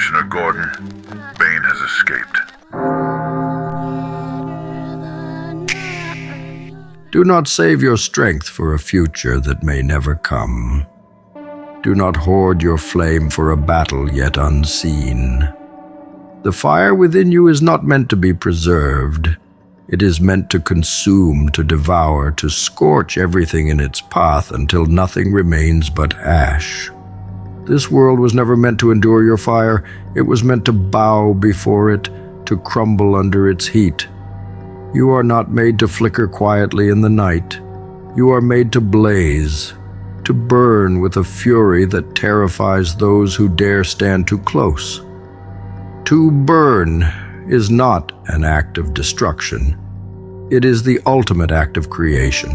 Commissioner Gordon, Bane has escaped. Do not save your strength for a future that may never come. Do not hoard your flame for a battle yet unseen. The fire within you is not meant to be preserved. It is meant to consume, to devour, to scorch everything in its path until nothing remains but ash. This world was never meant to endure your fire. It was meant to bow before it, to crumble under its heat. You are not made to flicker quietly in the night. You are made to blaze, to burn with a fury that terrifies those who dare stand too close. To burn is not an act of destruction. It is the ultimate act of creation.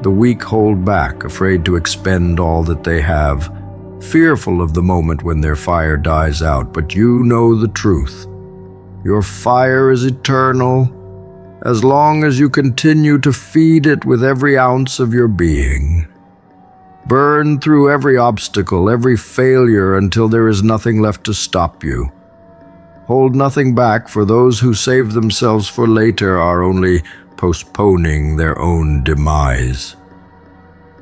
The weak hold back, afraid to expend all that they have, fearful of the moment when their fire dies out, but you know the truth. Your fire is eternal, as long as you continue to feed it with every ounce of your being. Burn through every obstacle, every failure, until there is nothing left to stop you. Hold nothing back, for those who save themselves for later are only postponing their own demise.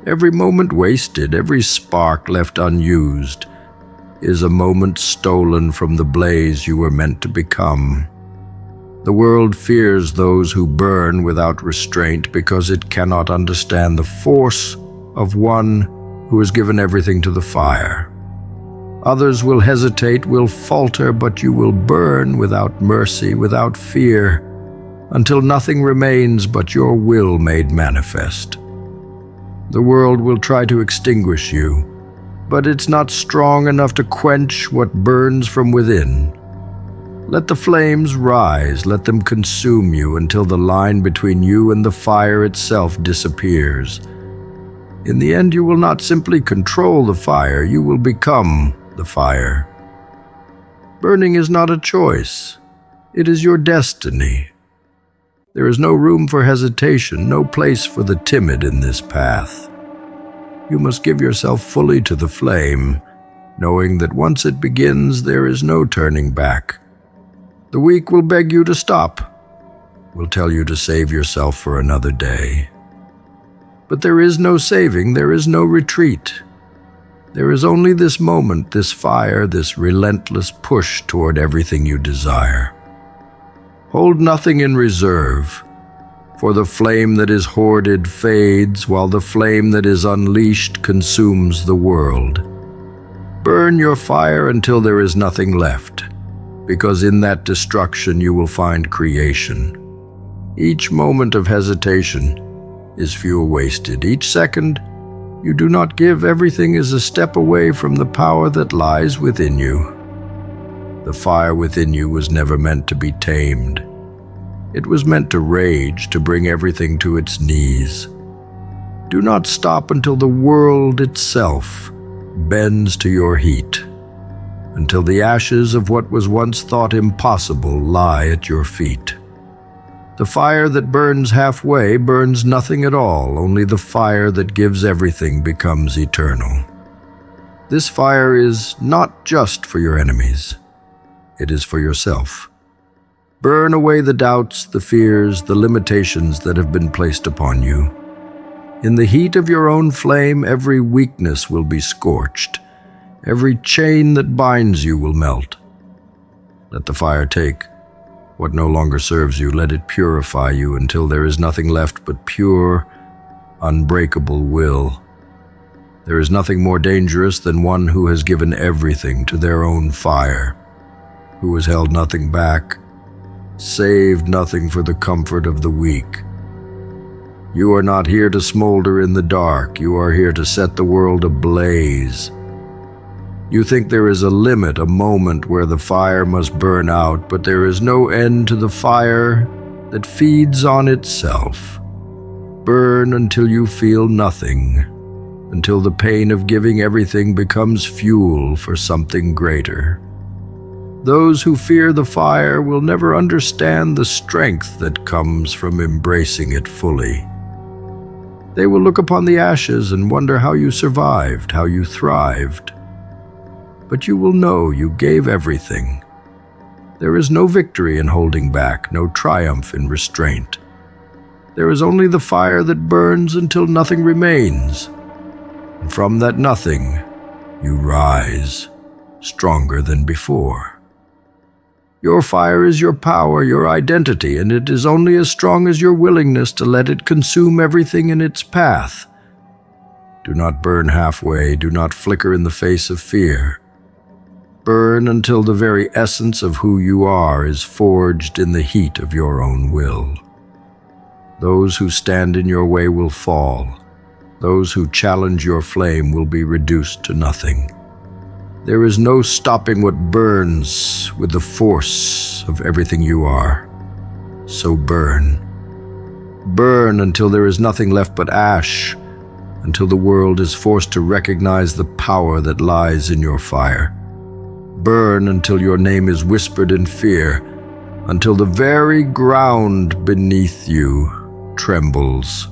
Every moment wasted, every spark left unused, is a moment stolen from the blaze you were meant to become. The world fears those who burn without restraint because it cannot understand the force of one who has given everything to the fire. Others will hesitate, will falter, but you will burn without mercy, without fear, until nothing remains but your will made manifest. The world will try to extinguish you, but it's not strong enough to quench what burns from within. Let the flames rise, let them consume you until the line between you and the fire itself disappears. In the end, you will not simply control the fire, you will become the fire. Burning is not a choice. It is your destiny. There is no room for hesitation, no place for the timid in this path. You must give yourself fully to the flame, knowing that once it begins, there is no turning back. The weak will beg you to stop, will tell you to save yourself for another day. But there is no saving, there is no retreat. There is only this moment, this fire, this relentless push toward everything you desire. Hold nothing in reserve, for the flame that is hoarded fades, while the flame that is unleashed consumes the world. Burn your fire until there is nothing left, because in that destruction you will find creation. Each moment of hesitation is fuel wasted. Each second you do not give, everything is a step away from the power that lies within you. The fire within you was never meant to be tamed. It was meant to rage, to bring everything to its knees. Do not stop until the world itself bends to your heat, until the ashes of what was once thought impossible lie at your feet. The fire that burns halfway burns nothing at all, only the fire that gives everything becomes eternal. This fire is not just for your enemies, it is for yourself. Burn away the doubts, the fears, the limitations that have been placed upon you. In the heat of your own flame, every weakness will be scorched. Every chain that binds you will melt. Let the fire take what no longer serves you. Let it purify you until there is nothing left but pure, unbreakable will. There is nothing more dangerous than one who has given everything to their own fire, who has held nothing back, saved nothing for the comfort of the weak. You are not here to smolder in the dark. You are here to set the world ablaze. You think there is a limit, a moment where the fire must burn out, but there is no end to the fire that feeds on itself. Burn until you feel nothing, until the pain of giving everything becomes fuel for something greater. Those who fear the fire will never understand the strength that comes from embracing it fully. They will look upon the ashes and wonder how you survived, how you thrived. but you will know you gave everything. There is no victory in holding back, no triumph in restraint. There is only the fire that burns until nothing remains. And from that nothing, you rise, stronger than before. Your fire is your power, your identity, and it is only as strong as your willingness to let it consume everything in its path. Do not burn halfway, do not flicker in the face of fear. Burn until the very essence of who you are is forged in the heat of your own will. Those who stand in your way will fall. Those who challenge your flame will be reduced to nothing. There is no stopping what burns with the force of everything you are. So burn. Burn until there is nothing left but ash, until the world is forced to recognize the power that lies in your fire. Burn until your name is whispered in fear, until the very ground beneath you trembles.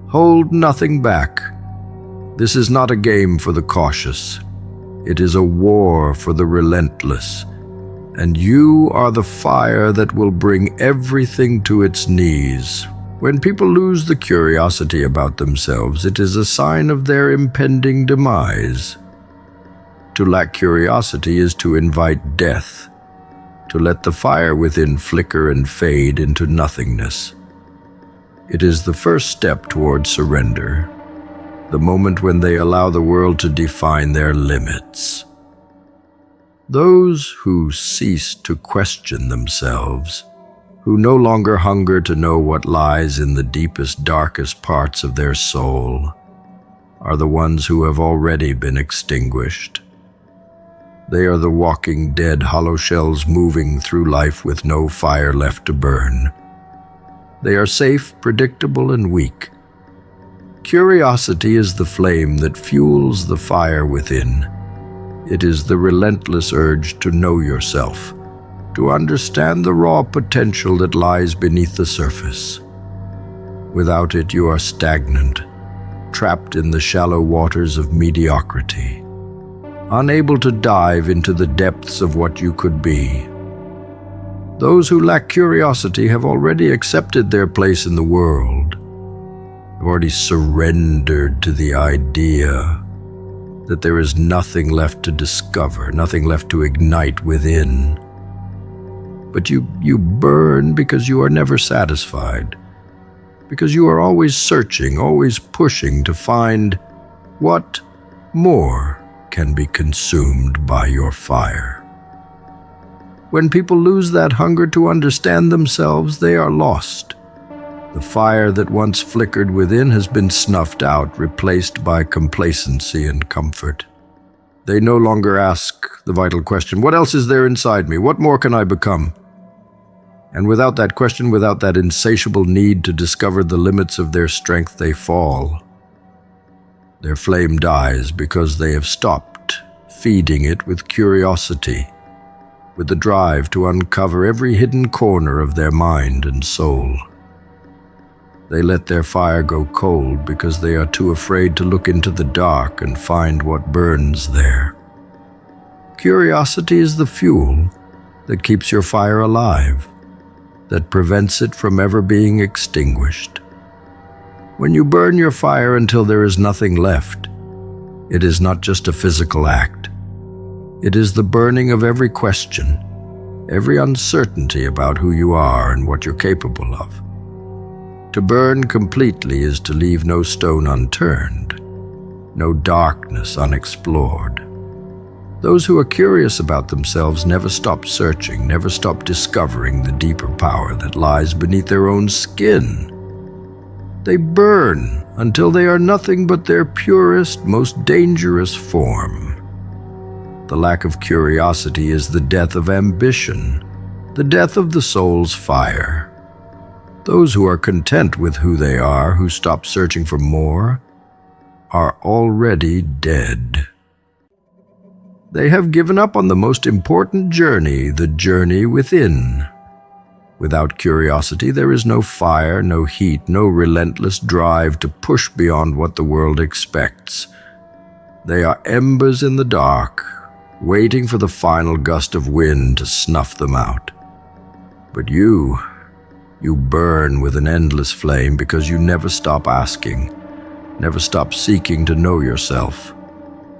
Hold nothing back. This is not a game for the cautious. It is a war for the relentless, and you are the fire that will bring everything to its knees. When people lose the curiosity about themselves, it is a sign of their impending demise. To lack curiosity is to invite death, to let the fire within flicker and fade into nothingness. It is the first step toward surrender, the moment when they allow the world to define their limits. Those who cease to question themselves, who no longer hunger to know what lies in the deepest, darkest parts of their soul, are the ones who have already been extinguished. They are the walking dead, hollow shells moving through life with no fire left to burn. They are safe, predictable, and weak. Curiosity is the flame that fuels the fire within. It is the relentless urge to know yourself, to understand the raw potential that lies beneath the surface. Without it, you are stagnant, trapped in the shallow waters of mediocrity, unable to dive into the depths of what you could be. Those who lack curiosity have already accepted their place in the world, have already surrendered to the idea that there is nothing left to discover, nothing left to ignite within. But you burn because you are never satisfied, because you are always searching, always pushing to find what more can be consumed by your fire. When people lose that hunger to understand themselves, they are lost. The fire that once flickered within has been snuffed out, replaced by complacency and comfort. They no longer ask the vital question, what else is there inside me? What more can I become? And without that question, without that insatiable need to discover the limits of their strength, they fall. Their flame dies because they have stopped feeding it with curiosity, with the drive to uncover every hidden corner of their mind and soul. They let their fire go cold because they are too afraid to look into the dark and find what burns there. Curiosity is the fuel that keeps your fire alive, that prevents it from ever being extinguished. When you burn your fire until there is nothing left, it is not just a physical act. It is the burning of every question, every uncertainty about who you are and what you're capable of. To burn completely is to leave no stone unturned, no darkness unexplored. Those who are curious about themselves never stop searching, never stop discovering the deeper power that lies beneath their own skin. They burn until they are nothing but their purest, most dangerous form. The lack of curiosity is the death of ambition, the death of the soul's fire. Those who are content with who they are, who stop searching for more, are already dead. They have given up on the most important journey, the journey within. Without curiosity, there is no fire, no heat, no relentless drive to push beyond what the world expects. They are embers in the dark, waiting for the final gust of wind to snuff them out. But you burn with an endless flame because you never stop asking, never stop seeking to know yourself.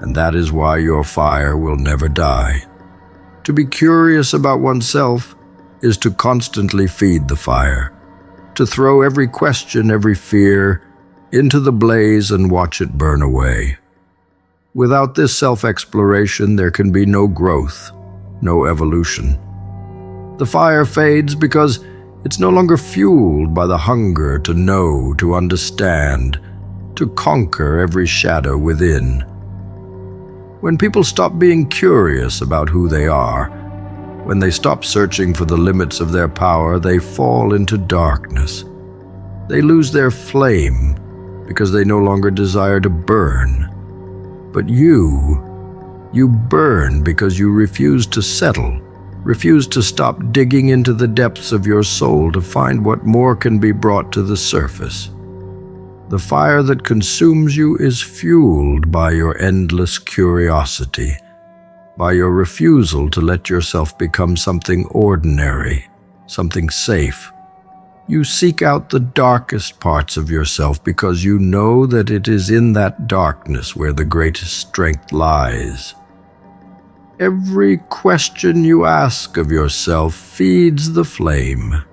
And that is why your fire will never die. To be curious about oneself is to constantly feed the fire, to throw every question, every fear into the blaze and watch it burn away. Without this self-exploration, there can be no growth, no evolution. The fire fades because it's no longer fueled by the hunger to know, to understand, to conquer every shadow within. When people stop being curious about who they are, when they stop searching for the limits of their power, they fall into darkness. They lose their flame because they no longer desire to burn. But you burn because you refuse to settle, refuse to stop digging into the depths of your soul to find what more can be brought to the surface. The fire that consumes you is fueled by your endless curiosity, by your refusal to let yourself become something ordinary, something safe. You seek out the darkest parts of yourself because you know that it is in that darkness where the greatest strength lies. Every question you ask of yourself feeds the flame,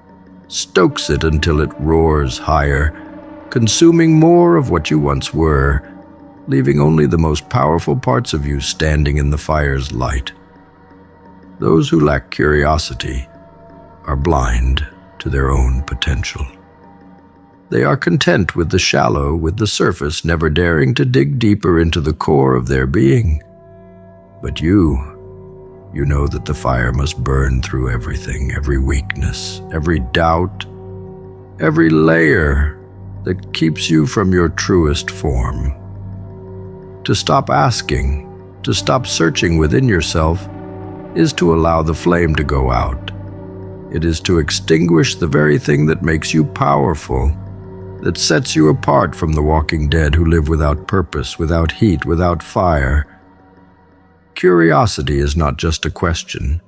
stokes it until it roars higher, consuming more of what you once were, leaving only the most powerful parts of you standing in the fire's light. Those who lack curiosity are blind to their own potential. They are content with the shallow, with the surface, never daring to dig deeper into the core of their being. But you know that the fire must burn through everything, every weakness, every doubt, every layer that keeps you from your truest form. To stop asking, to stop searching within yourself, is to allow the flame to go out. It is to extinguish the very thing that makes you powerful, that sets you apart from the walking dead who live without purpose, without heat, without fire. Curiosity is not just a question.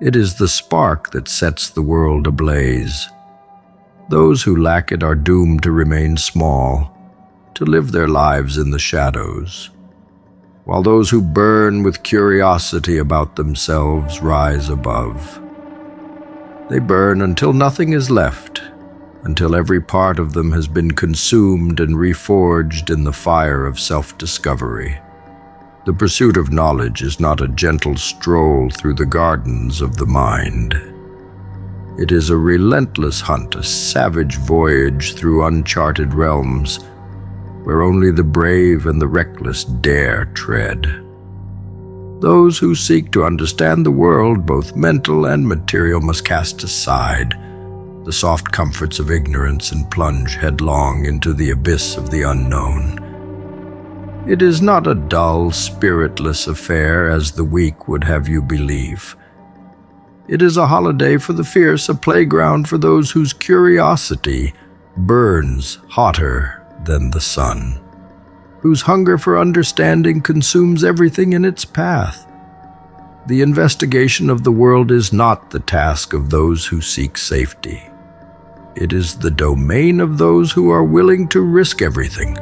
It is the spark that sets the world ablaze. Those who lack it are doomed to remain small, to live their lives in the shadows, while those who burn with curiosity about themselves rise above. They burn until nothing is left, until every part of them has been consumed and reforged in the fire of self-discovery. The pursuit of knowledge is not a gentle stroll through the gardens of the mind. It is a relentless hunt, a savage voyage through uncharted realms, where only the brave and the reckless dare tread. Those who seek to understand the world, both mental and material, must cast aside the soft comforts of ignorance and plunge headlong into the abyss of the unknown. It is not a dull, spiritless affair as the weak would have you believe. It is a holiday for the fierce, a playground for those whose curiosity burns hotter than the sun, whose hunger for understanding consumes everything in its path. The investigation of the world is not the task of those who seek safety. It is the domain of those who are willing to risk everything,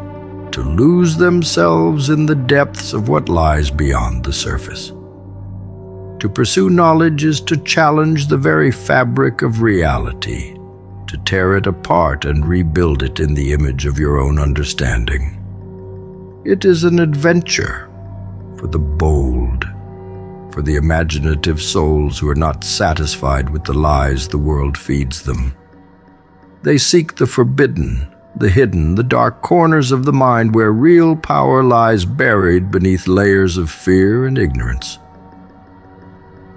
to lose themselves in the depths of what lies beyond the surface. To pursue knowledge is to challenge the very fabric of reality, to tear it apart and rebuild it in the image of your own understanding. It is an adventure for the bold, for the imaginative souls who are not satisfied with the lies the world feeds them. They seek the forbidden, the hidden, the dark corners of the mind where real power lies buried beneath layers of fear and ignorance.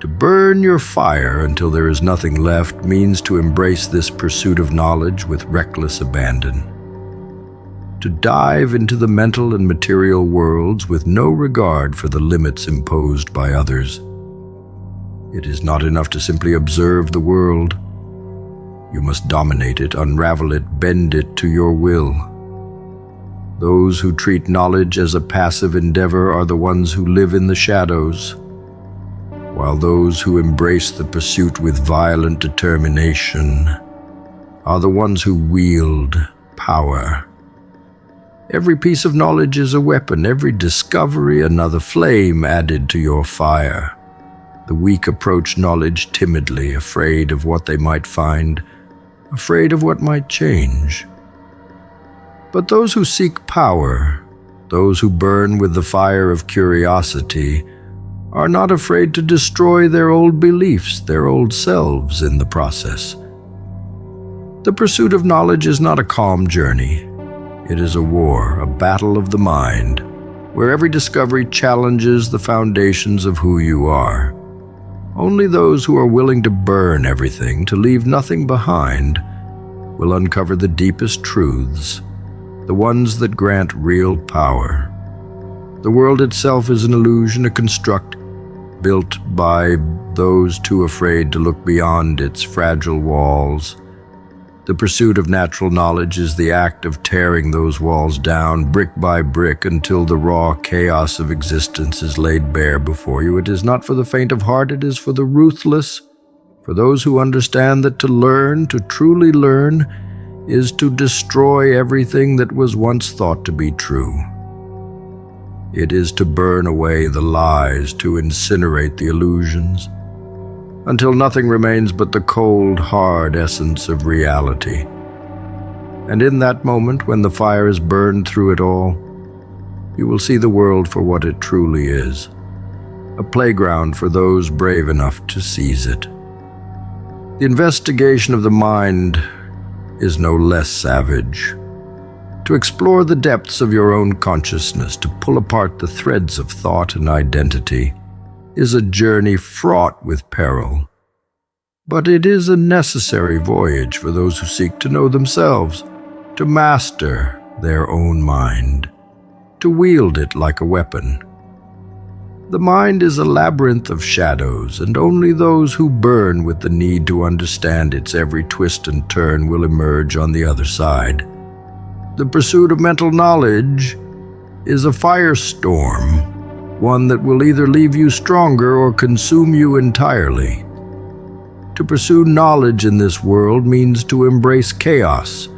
To burn your fire until there is nothing left means to embrace this pursuit of knowledge with reckless abandon. To dive into the mental and material worlds with no regard for the limits imposed by others. It is not enough to simply observe the world. You must dominate it, unravel it, bend it to your will. Those who treat knowledge as a passive endeavor are the ones who live in the shadows, while those who embrace the pursuit with violent determination are the ones who wield power. Every piece of knowledge is a weapon, every discovery another flame added to your fire. The weak approach knowledge timidly, afraid of what they might find, afraid of what might change. But those who seek power, those who burn with the fire of curiosity, are not afraid to destroy their old beliefs, their old selves in the process. The pursuit of knowledge is not a calm journey. It is a war, a battle of the mind, where every discovery challenges the foundations of who you are. Only those who are willing to burn everything, to leave nothing behind, will uncover the deepest truths, the ones that grant real power. The world itself is an illusion, a construct built by those too afraid to look beyond its fragile walls. The pursuit of natural knowledge is the act of tearing those walls down brick by brick until the raw chaos of existence is laid bare before you. It is not for the faint of heart, it is for the ruthless, for those who understand that to learn, to truly learn, is to destroy everything that was once thought to be true. It is to burn away the lies, to incinerate the illusions, until nothing remains but the cold, hard essence of reality. And in that moment, when the fire is burned through it all, you will see the world for what it truly is, a playground for those brave enough to seize it. The investigation of the mind is no less savage. To explore the depths of your own consciousness, to pull apart the threads of thought and identity, is a journey fraught with peril. But it is a necessary voyage for those who seek to know themselves, to master their own mind, to wield it like a weapon. The mind is a labyrinth of shadows, and only those who burn with the need to understand its every twist and turn will emerge on the other side. The pursuit of mental knowledge is a firestorm, one that will either leave you stronger or consume you entirely. To pursue knowledge in this world means to embrace chaos,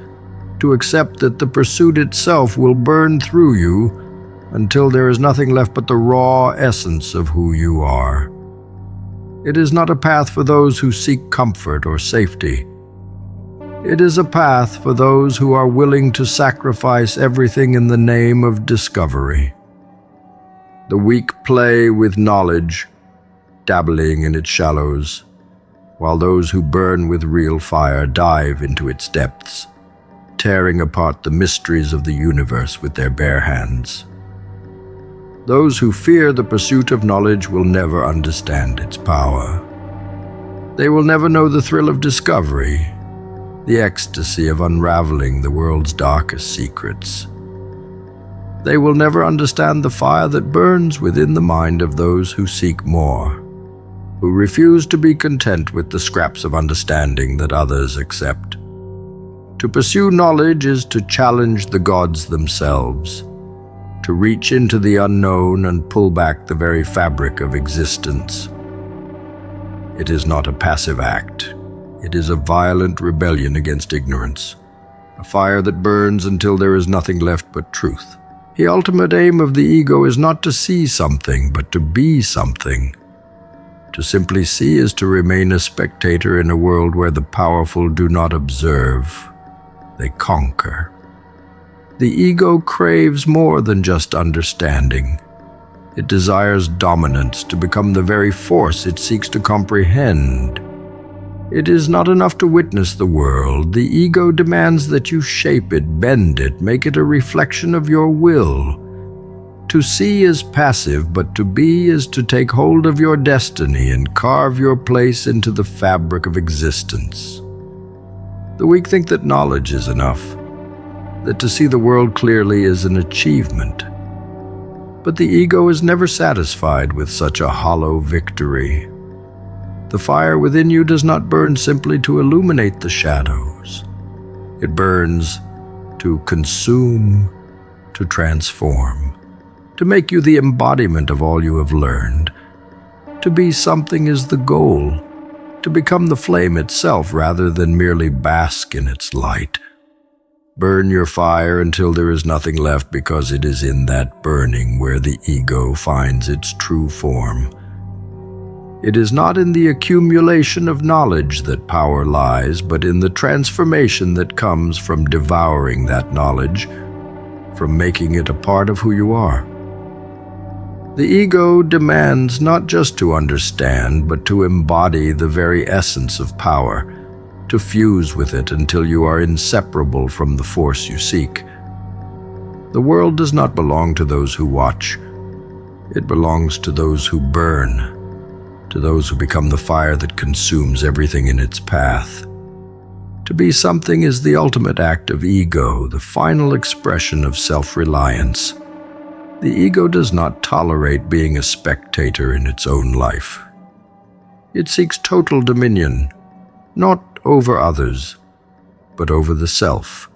to accept that the pursuit itself will burn through you until there is nothing left but the raw essence of who you are. It is not a path for those who seek comfort or safety. It is a path for those who are willing to sacrifice everything in the name of discovery. The weak play with knowledge, dabbling in its shallows, while those who burn with real fire dive into its depths, tearing apart the mysteries of the universe with their bare hands. Those who fear the pursuit of knowledge will never understand its power. They will never know the thrill of discovery, the ecstasy of unraveling the world's darkest secrets. They will never understand the fire that burns within the mind of those who seek more, who refuse to be content with the scraps of understanding that others accept. To pursue knowledge is to challenge the gods themselves, to reach into the unknown and pull back the very fabric of existence. It is not a passive act. It is a violent rebellion against ignorance, a fire that burns until there is nothing left but truth. The ultimate aim of the ego is not to see something, but to be something. To simply see is to remain a spectator in a world where the powerful do not observe, they conquer. The ego craves more than just understanding. It desires dominance, to become the very force it seeks to comprehend. It is not enough to witness the world. The ego demands that you shape it, bend it, make it a reflection of your will. To see is passive, but to be is to take hold of your destiny and carve your place into the fabric of existence. The weak think that knowledge is enough, that to see the world clearly is an achievement. But the ego is never satisfied with such a hollow victory. The fire within you does not burn simply to illuminate the shadows. It burns to consume, to transform, to make you the embodiment of all you have learned, To be something is the goal, to become the flame itself rather than merely bask in its light. Burn your fire until there is nothing left, because it is in that burning where the ego finds its true form. It is not in the accumulation of knowledge that power lies, but in the transformation that comes from devouring that knowledge, from making it a part of who you are. The ego demands not just to understand, but to embody the very essence of power, to fuse with it until you are inseparable from the force you seek. The world does not belong to those who watch. It belongs to those who burn, to those who become the fire that consumes everything in its path. To be something is the ultimate act of ego, the final expression of self-reliance. The ego does not tolerate being a spectator in its own life. It seeks total dominion, not over others, but over the self,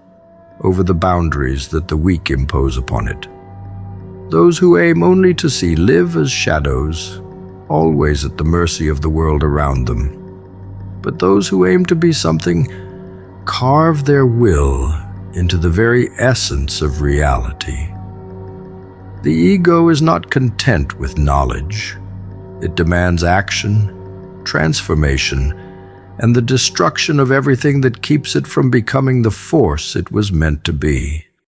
over the boundaries that the weak impose upon it. Those who aim only to see live as shadows, always at the mercy of the world around them. But those who aim to be something carve their will into the very essence of reality. The ego is not content with knowledge. It demands action, transformation, and the destruction of everything that keeps it from becoming the force it was meant to be.